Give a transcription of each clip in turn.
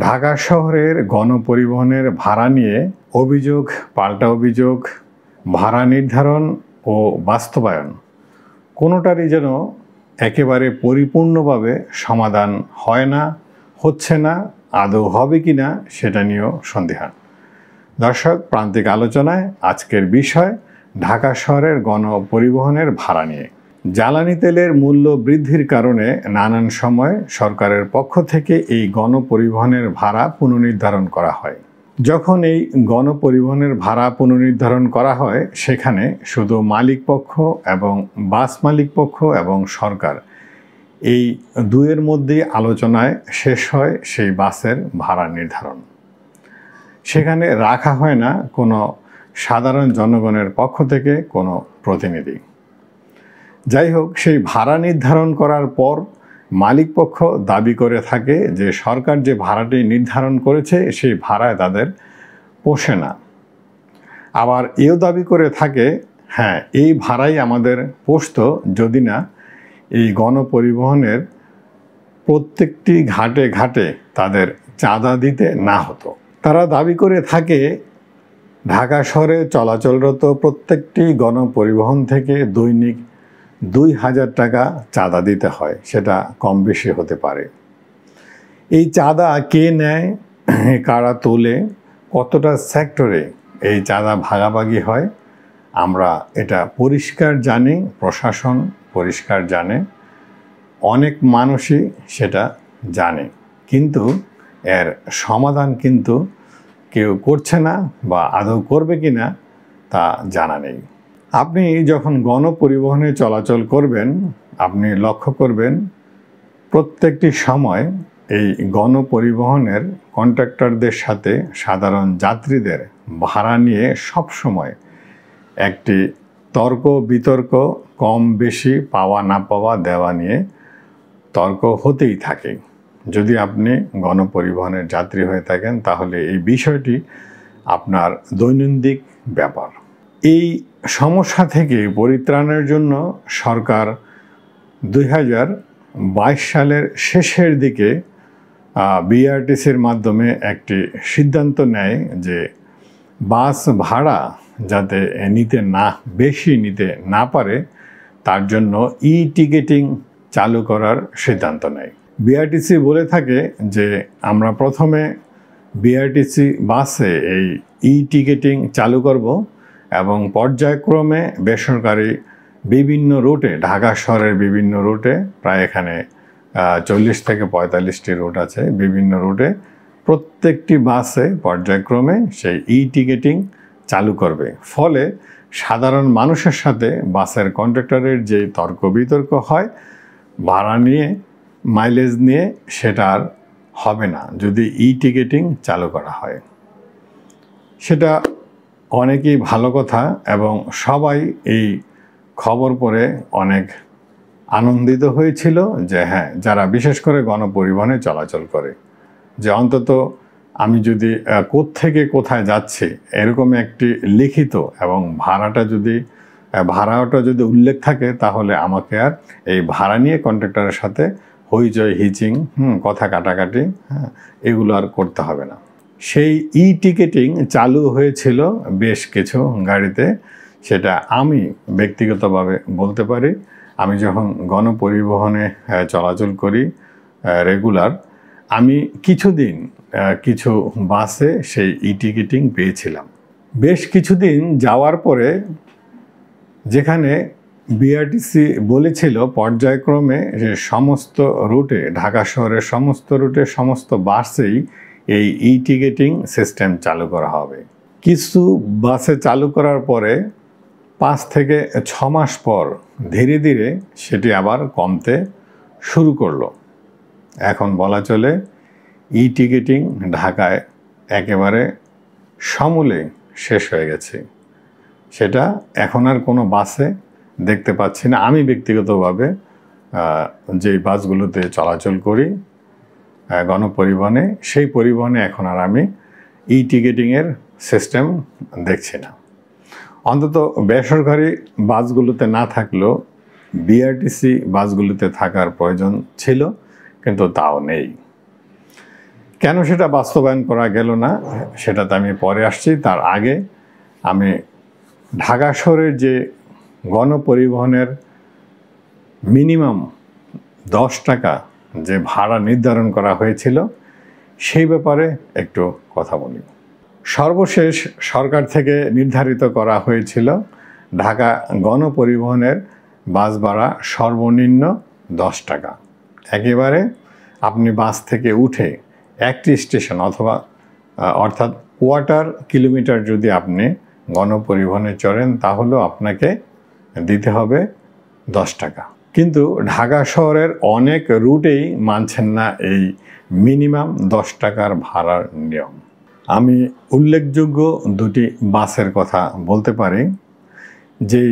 ঢাকা শহরের গণপরিবহনের ভাড়া নিয়ে অভিযোগ পাল্টা অভিযোগ, ভাড়া নির্ধারণ ও বাস্তবায়ন কোনোটারই যেন একেবারে পরিপূর্ণভাবে সমাধান হয় না, হচ্ছে না, আদৌ হবে কি না সেটা নিয়েও সন্দিহান। দর্শক, প্রান্তিক আলোচনায় আজকের বিষয় ঢাকা শহরের গণপরিবহনের ভাড়া নিয়ে। জ্বালানি তেলের মূল্য বৃদ্ধির কারণে নানান সময় সরকারের পক্ষ থেকে এই গণপরিবহনের ভাড়া পুনর্নির্ধারণ করা হয়। যখন এই গণপরিবহনের ভাড়া পুনর্নির্ধারণ করা হয়, সেখানে শুধু মালিকপক্ষ এবং বাস মালিকপক্ষ এবং সরকার এই দুয়ের মধ্যেই আলোচনায় শেষ হয় সেই বাসের ভাড়া নির্ধারণ। সেখানে রাখা হয় না কোনো সাধারণ জনগণের পক্ষ থেকে কোনো প্রতিনিধি। যাই হোক, সেই ভাড়া নির্ধারণ করার পর মালিকপক্ষ দাবি করে থাকে যে সরকার যে ভাড়াটি নির্ধারণ করেছে সেই ভাড়ায় তাদের পোষে না। আবার এও দাবি করে থাকে, হ্যাঁ, এই ভাড়াই আমাদের পোষত যদি না এই গণপরিবহনের প্রত্যেকটি ঘাটে ঘাটে তাদের চাঁদা দিতে না হতো। তারা দাবি করে থাকে ঢাকা শহরে চলাচলরত প্রত্যেকটি গণপরিবহন থেকে দৈনিক 2000 টাকা চাঁদা দিতে হয়, সেটা কম বেশি হতে পারে। এই চাঁদা কে নেয়, কারা তোলে, কতটা সেক্টরে এই চাঁদা ভাগাভাগি হয়, আমরা এটা পরিষ্কার জানি, প্রশাসন পরিষ্কার জানে, অনেক মানুষই সেটা জানে, কিন্তু এর সমাধান কিন্তু কেউ করছে না বা আদৌ করবে কি না তা জানা নেই। আপনি যখন গণপরিবহনে চলাচল করবেন, আপনি লক্ষ্য করবেন প্রত্যেকটি সময় এই গণপরিবহনের কন্ট্রাক্টরদের সাথে সাধারণ যাত্রীদের ভাড়া নিয়ে সব সময় একটি তর্ক বিতর্ক, কম বেশি পাওয়া না পাওয়া দেওয়া নিয়ে তর্ক হতেই থাকে। যদি আপনি গণপরিবহনের যাত্রী হয়ে থাকেন তাহলে এই বিষয়টি আপনার দৈনন্দিন ব্যাপার। এই সমস্যা থেকে পরিত্রাণের জন্য সরকার 2022 সালের শেষের দিকে বিআরটিসির মাধ্যমে একটি সিদ্ধান্ত নেয় যে বাস ভাড়া যাতে বেশি নিতে না পারে তার জন্য টিকেটিং চালু করার সিদ্ধান্ত নেয়। বিআরটিসি বলে থাকে যে আমরা প্রথমে বিআরটিসি বাসে এই টিকেটিং চালু করব এবং পর্যায়ক্রমে বেসরকারি বিভিন্ন রুটে, ঢাকা শহরের বিভিন্ন রুটে, প্রায় এখানে 40 থেকে 45টি রুট আছে, বিভিন্ন রুটে প্রত্যেকটি বাসে পর্যায়ক্রমে সেই টিকেটিং চালু করবে। ফলে সাধারণ মানুষের সাথে বাসের কন্ডাক্টরের যে তর্ক বিতর্ক হয় ভাড়া নিয়ে, মাইলেজ নিয়ে, সেটা আর হবে না যদি টিকেটিং চালু করা হয়। সেটা অনেকই ভালো কথা এবং সবাই এই খবর পড়ে অনেক আনন্দিত হয়েছিল যে হ্যাঁ, যারা বিশেষ করে গণপরিবহনে চলাচল করে, যে অন্তত আমি যদি কোত্থেকে কোথায় যাচ্ছি এরকম একটি লিখিত এবং ভাড়াটা যদি উল্লেখ থাকে তাহলে আমাকে আর এই ভাড়া নিয়ে কন্ট্রাক্টরের সাথে হইচই হিচিং, কথা কাটাকাটি, এগুলো আর করতে হবে না। সেই টিকেটিং চালু হয়েছিল বেশ কিছু গাড়িতে, সেটা আমি ব্যক্তিগতভাবে বলতে পারি। আমি যখন গণপরিবহনে চলাচল করি রেগুলার, আমি কিছুদিন কিছু বাসে সেই টিকেটিং পেয়েছিলাম। বেশ কিছুদিন যাওয়ার পরে যেখানে বিআরটিসি বলেছিল পর্যায়ক্রমে যে সমস্ত রুটে, ঢাকা শহরের সমস্ত রুটে সমস্ত বাসেই এই টিকেটিং সিস্টেম চালু করা হবে, কিছু বাসে চালু করার পরে 5 থেকে 6 মাস পর ধীরে ধীরে সেটি আবার কমতে শুরু করলো। এখন বলা চলে টিকেটিং ঢাকায় একেবারে সমূলে শেষ হয়ে গেছে। সেটা এখন আর কোনো বাসে দেখতে পাচ্ছি না। আমি ব্যক্তিগতভাবে যেই বাসগুলোতে চলাচল করি গণপরিবহনে, সেই পরিবহনে এখন আর আমি টিকেটিংয়ের সিস্টেম দেখছি না। অন্তত বেসরকারি বাসগুলোতে না থাকলেও বিআরটিসি বাসগুলোতে থাকার প্রয়োজন ছিল, কিন্তু তাও নেই। কেন সেটা বাস্তবায়ন করা গেল না সেটাতে আমি পরে আসছি। তার আগে আমি ঢাকা শহরের যে গণপরিবহনের মিনিমাম 10 টাকা যে ভাড়া নির্ধারণ করা হয়েছিল সেই ব্যাপারে একটু কথা বলি। সর্বশেষ সরকার থেকে নির্ধারিত করা হয়েছিল ঢাকা গণপরিবহনের বাস ভাড়া সর্বনিম্ন 10 টাকা। একেবারে আপনি বাস থেকে উঠে একটি স্টেশন অর্থাৎ কোয়ার্টার কিলোমিটার যদি আপনি গণপরিবহনে চড়েন তাহলেও আপনাকে দিতে হবে 10 টাকা। কিন্তু ঢাকা শহরের অনেক রুটেই মানছেন না এই মিনিমাম 10 টাকার ভাড়ার নিয়ম। আমি উল্লেখযোগ্য দুটি বাসের কথা বলতে পারি। যেই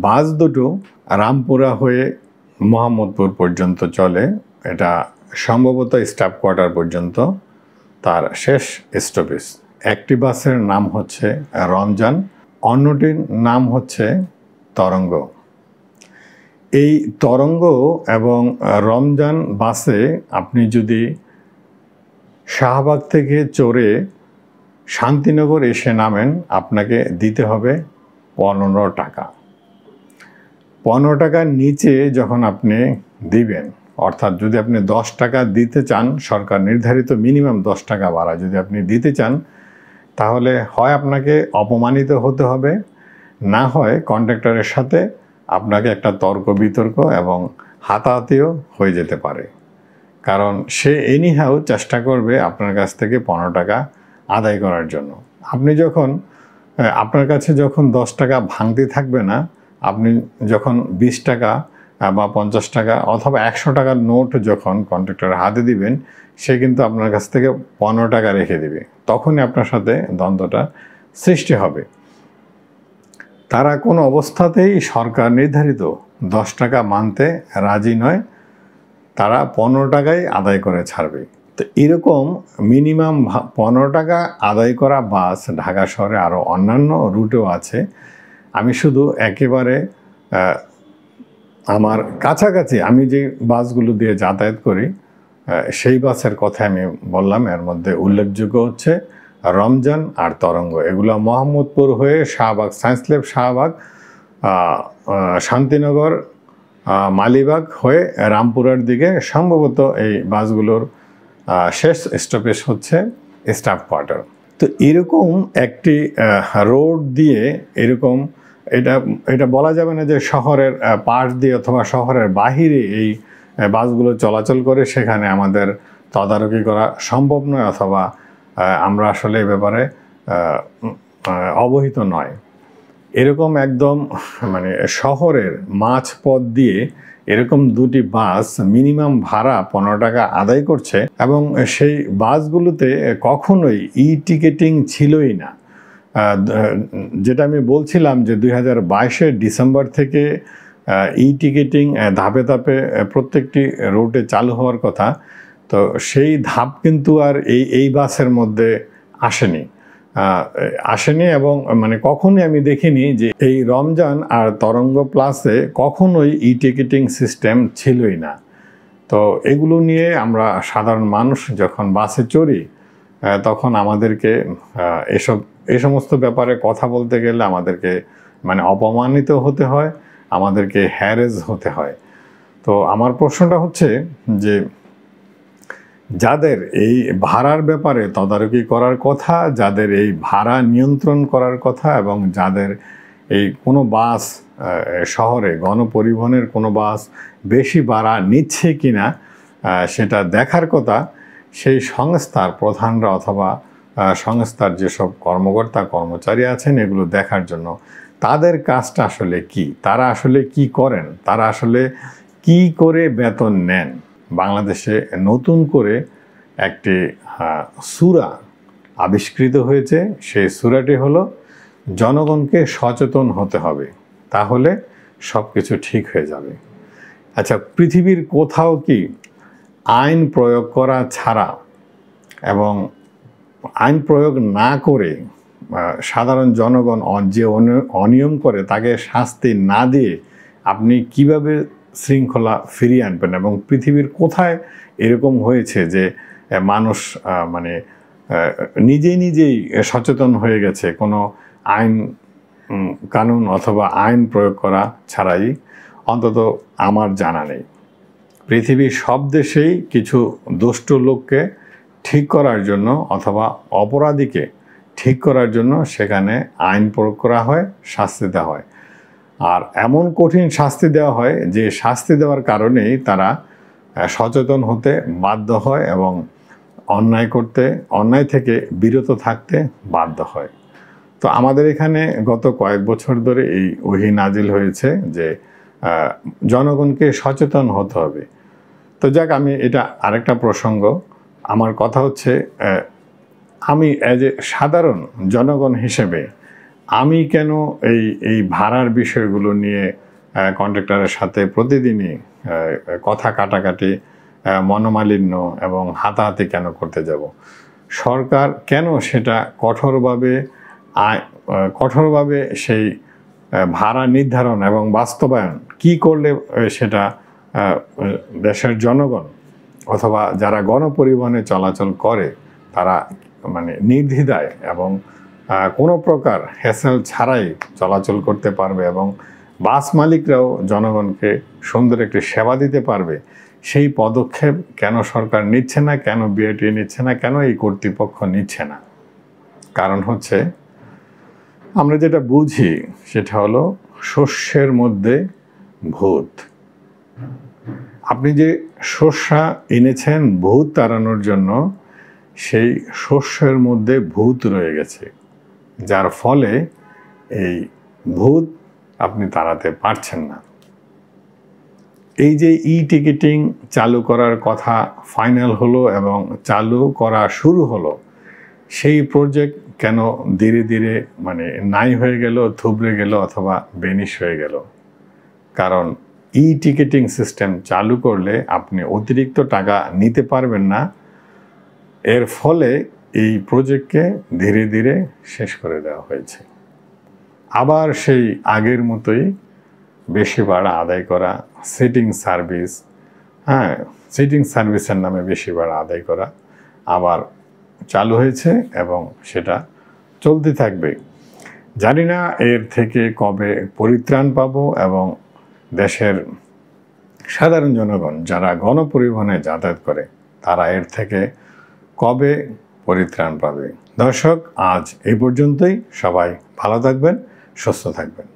বাস দুটো রামপুরা হয়ে মোহাম্মদপুর পর্যন্ত চলে, এটা সম্ভবত স্টাফ কোয়ার্টার পর্যন্ত তার শেষ স্টপেজ। একটি বাসের নাম হচ্ছে রমজান, অন্যটির নাম হচ্ছে তরঙ্গ। এই তরঙ্গ এবং রমজান বাসে আপনি যদি শাহবাগ থেকে চড়ে শান্তিনগর এসে নামেন আপনাকে দিতে হবে 15 টাকা। 15 টাকার নিচে যখন আপনি দিবেন, অর্থাৎ যদি আপনি 10 টাকা দিতে চান, সরকার নির্ধারিত মিনিমাম 10 টাকা ভাড়া যদি আপনি দিতে চান, তাহলে হয় আপনাকে অপমানিত হতে হবে, না হয় কন্ডাক্টরের সাথে আপনাকে একটা তর্ক বিতর্ক এবং হাতাহাতিও হয়ে যেতে পারে। কারণ সে এনিহাও চেষ্টা করবে আপনার কাছ থেকে 15 টাকা আদায় করার জন্য। আপনি যখন আপনার কাছে যখন 10 টাকা ভাঙতি থাকবে না, আপনি যখন 20 টাকা বা 50 টাকা অথবা 100 টাকার নোট যখন কন্ডাক্টরের হাতে দিবেন, সে কিন্তু আপনার কাছ থেকে 15 টাকা রেখে দিবে। তখনই আপনার সাথে দ্বন্দ্বটা সৃষ্টি হবে। তারা কোনো অবস্থাতেই সরকার নির্ধারিত 10 টাকা মানতে রাজি নয়, তারা 15 টাকাই আদায় করে ছাড়বে। তো এরকম মিনিমাম 15 টাকা আদায় করা বাস ঢাকা শহরে আরও অন্যান্য রুটেও আছে। আমি শুধু একেবারে আমার কাছাকাছি আমি যে বাসগুলো দিয়ে যাতায়াত করি সেই বাসের কথা আমি বললাম। এর মধ্যে উল্লেখযোগ্য হচ্ছে রমজান আর তরঙ্গ। এগুলো মোহাম্মদপুর হয়ে শাহবাগ, সায়েন্স ল্যাব শাহবাগ, শান্তিনগর, মালিবাগ হয়ে রামপুরার দিকে সম্ভবত এই বাসগুলোর শেষ স্টপেজ হচ্ছে স্টাফ কোয়ার্টার। তো এরকম একটি রোড দিয়ে এরকম এটা বলা যাবে না যে শহরের পাশ দিয়ে অথবা শহরের বাহিরে এই বাসগুলো চলাচল করে, সেখানে আমাদের তদারকি করা সম্ভব নয় অথবা আমরা আসলে এ ব্যাপারে অবহিত নয়। এরকম একদম মানে শহরের মাঝপথ দিয়ে এরকম দুটি বাস মিনিমাম ভাড়া 15 টাকা আদায় করছে এবং সেই বাসগুলোতে কখনোই টিকেটিং ছিলই না। যেটা আমি বলছিলাম যে 2022 ডিসেম্বর থেকে টিকেটিং ধাপে ধাপে প্রত্যেকটি রুটে চালু হওয়ার কথা। তো সেই ধাপ কিন্তু আর এই বাসের মধ্যে আসেনি এবং মানে কখনোই আমি দেখিনি যে এই রমজান আর তরঙ্গ প্লাসে কখনোই টিকেটিং সিস্টেম ছিলই না। তো এগুলো নিয়ে আমরা সাধারণ মানুষ যখন বাসে চড়ি তখন আমাদেরকে এই সমস্ত ব্যাপারে কথা বলতে গেলে আমাদেরকে মানে অপমানিত হতে হয়, আমাদেরকে হ্যারেজ হতে হয়। তো আমার প্রশ্নটা হচ্ছে যে যাদের এই ভাড়ার ব্যাপারে তদারকি করার কথা, যাদের এই ভাড়া নিয়ন্ত্রণ করার কথা এবং যাদের এই কোনো বাস শহরে গণপরিবহনের কোনো বাস বেশি ভাড়া নিচ্ছে কিনা সেটা দেখার কথা, সেই সংস্থার প্রধানরা অথবা সংস্থার যেসব কর্মকর্তা কর্মচারী আছেন এগুলো দেখার জন্য তাদের কাজটা আসলে কি, তারা আসলে কি করেন, তারা আসলে কি করে বেতন নেন। বাংলাদেশে নতুন করে একটি সূরা আবিষ্কৃত হয়েছে, সেই সূরাটি হলো জনগণকে সচেতন হতে হবে, তাহলে সব কিছু ঠিক হয়ে যাবে। আচ্ছা, পৃথিবীর কোথাও কি আইন প্রয়োগ করা ছাড়া এবং আইন প্রয়োগ না করে সাধারণ জনগণ যে অনিয়ম করে তাকে শাস্তি না দিয়ে আপনি কিভাবে শৃঙ্খলা ফিরিয়ে আনবেন? এবং পৃথিবীর কোথায় এরকম হয়েছে যে মানুষ মানে নিজেই সচেতন হয়ে গেছে কোনো আইন কানুন অথবা আইন প্রয়োগ করা ছাড়াই, অন্তত আমার জানা নেই। পৃথিবীর সব দেশেই কিছু দুষ্ট লোককে ঠিক করার জন্য অথবা অপরাধীকে ঠিক করার জন্য সেখানে আইন প্রয়োগ করা হয়, শাস্তি দেওয়া হয়। আর এমন কঠিন শাস্তি দেওয়া হয় যে শাস্তি দেওয়ার কারণেই তারা সচেতন হতে বাধ্য হয় এবং অন্যায় থেকে বিরত থাকতে বাধ্য হয়। তো আমাদের এখানে গত কয়েক বছর ধরে এই ওহী নাজিল হয়েছে যে জনগণকে সচেতন হতে হবে। তো যাক, আমি এটা আরেকটা প্রসঙ্গ। আমার কথা হচ্ছে, আমি অ্যাজ এ সাধারণ জনগণ হিসেবে আমি কেন এই ভাড়ার বিষয়গুলো নিয়ে কন্ট্রাক্টরের সাথে প্রতিদিনই কথা কাটাকাটি, মনোমালিন্য এবং হাতাহাতি কেন করতে যাব? সরকার কেন সেটা কঠোরভাবে সেই ভাড়া নির্ধারণ এবং বাস্তবায়ন কি করলে সেটা দেশের জনগণ অথবা যারা গণপরিবহনে চলাচল করে তারা মানে নির্দ্বিধায় এবং কোনো প্রকার হ্যাসেল ছাড়াই চলাচল করতে পারবে এবং বাস মালিকরাও জনগণকে সুন্দর একটি সেবা দিতে পারবে, সেই পদক্ষেপ কেন সরকার নিচ্ছে না, কেন বিআরটি নিচ্ছে না, কেন এই কর্তৃপক্ষ নিচ্ছে না? কারণ হচ্ছে, আমরা যেটা বুঝি সেটা হলো শস্যের মধ্যে ভূত। আপনি যে শস্য এনেছেন ভূত তাড়ানোর জন্য, সেই শস্যের মধ্যে ভূত রয়ে গেছে, যার ফলে এই ভূত আপনি তাড়াতে পারছেন না। এই যে টিকিটিং চালু করার কথা ফাইনাল হলো এবং চালু করা শুরু হলো, সেই প্রজেক্ট কেন ধীরে ধীরে মানে নাই হয়ে গেল, থুবড়ে গেল অথবা বেনিশ হয়ে গেল? কারণ টিকিটিং সিস্টেম চালু করলে আপনি অতিরিক্ত টাকা নিতে পারবেন না। এর ফলে এই প্রজেক্টকে ধীরে ধীরে শেষ করে দেওয়া হয়েছে। আবার সেই আগের মতোই বেশি ভাড়া আদায় করা, সিটিং সার্ভিসের নামে বেশি ভাড়া আদায় করা আবার চালু হয়েছে এবং সেটা চলতে থাকবে। জানি না এর থেকে কবে পরিত্রাণ পাবো এবং দেশের সাধারণ জনগণ যারা গণপরিবহনে যাতায়াত করে তারা এর থেকে কবে পরিত্রাণ পাবে। দর্শক, আজ এই পর্যন্তই। সবাই ভালো থাকবেন, সুস্থ থাকবেন।